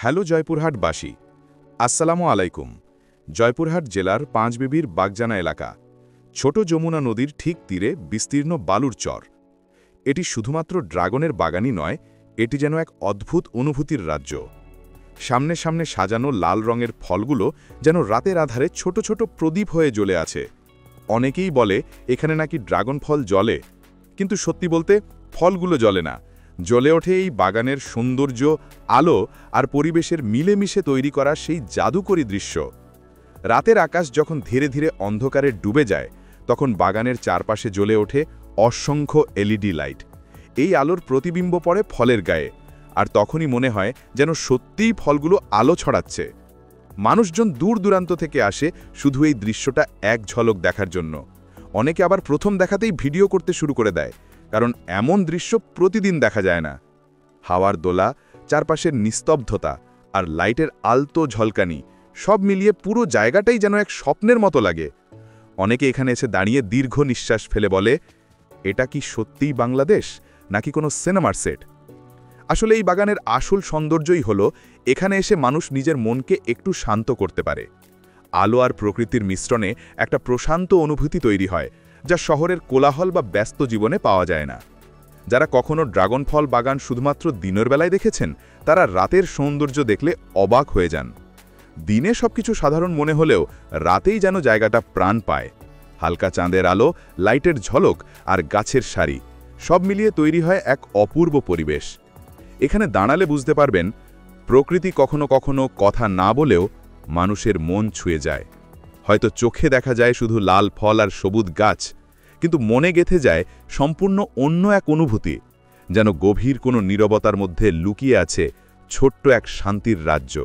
Hello জয়পুরহাটবাসী, আসসালামু আলাইকুম। জয়পুরহাট জেলার পাঁচবিবির বাগজানা এলাকা, ছোট যমুনা নদীর ঠিক তীরে বিস্তীর্ণ বালুর চর। এটি শুধুমাত্র ড্রাগনের বাগানই নয়, এটি যেন এক অদ্ভুত অনুভূতির রাজ্য। সামনে সামনে সাজানো লাল রঙের ফলগুলো যেন রাতের আধারে ছোট ছোট প্রদীপ হয়ে জ্বলে আছে। অনেকেই বলে এখানে নাকি ড্রাগন ফল জ্বলে, কিন্তু সত্যি বলতে ফলগুলো জ্বলে না, জ্বলে ওঠে এই বাগানের সৌন্দর্য, আলো আর পরিবেশের মিলেমিশে তৈরি করা সেই জাদুকরী দৃশ্য। রাতের আকাশ যখন ধীরে ধীরে অন্ধকারে ডুবে যায়, তখন বাগানের চারপাশে জ্বলে ওঠে অসংখ্য এলইডি লাইট। এই আলোর প্রতিবিম্ব পড়ে ফলের গায়ে, আর তখনই মনে হয় যেন সত্যিই ফলগুলো আলো ছড়াচ্ছে। মানুষজন দূর দূরান্ত থেকে আসে শুধু এই দৃশ্যটা এক ঝলক দেখার জন্য। অনেকে আবার প্রথম দেখাতেই ভিডিও করতে শুরু করে দেয়, কারণ এমন দৃশ্য প্রতিদিন দেখা যায় না। হাওয়ার দোলা, চারপাশের নিস্তব্ধতা আর লাইটের আলতো ঝলকানি সব মিলিয়ে পুরো জায়গাটাই যেন এক স্বপ্নের মতো লাগে। অনেকে এখানে এসে দাঁড়িয়ে দীর্ঘ নিঃশ্বাস ফেলে বলে, এটা কি সত্যিই বাংলাদেশ নাকি কোনো সিনেমার সেট? আসলে এই বাগানের আসল সৌন্দর্যই হলো এখানে এসে মানুষ নিজের মনকে একটু শান্ত করতে পারে। আলো আর প্রকৃতির মিশ্রণে একটা প্রশান্ত অনুভূতি তৈরি হয়, যা শহরের কোলাহল বা ব্যস্ত জীবনে পাওয়া যায় না। যারা কখনো ড্রাগন ফল বাগান শুধুমাত্র দিনের বেলায় দেখেছেন, তারা রাতের সৌন্দর্য দেখলে অবাক হয়ে যান। দিনে সবকিছু সাধারণ মনে হলেও রাতেই যেন জায়গাটা প্রাণ পায়। হালকা চাঁদের আলো, লাইটের ঝলক আর গাছের সারি সব মিলিয়ে তৈরি হয় এক অপূর্ব পরিবেশ। এখানে দাঁড়ালে বুঝতে পারবেন, প্রকৃতি কখনো কখনো কথা না বলেও মানুষের মন ছুঁয়ে যায়। হয়তো চোখে দেখা যায় শুধু লাল ফল আর সবুজ গাছ, কিন্তু মনে গেঁথে যায় সম্পূর্ণ অন্য এক অনুভূতি, যেন গভীর কোনো নীরবতার মধ্যে লুকিয়ে আছে ছোট্ট এক শান্তির রাজ্য।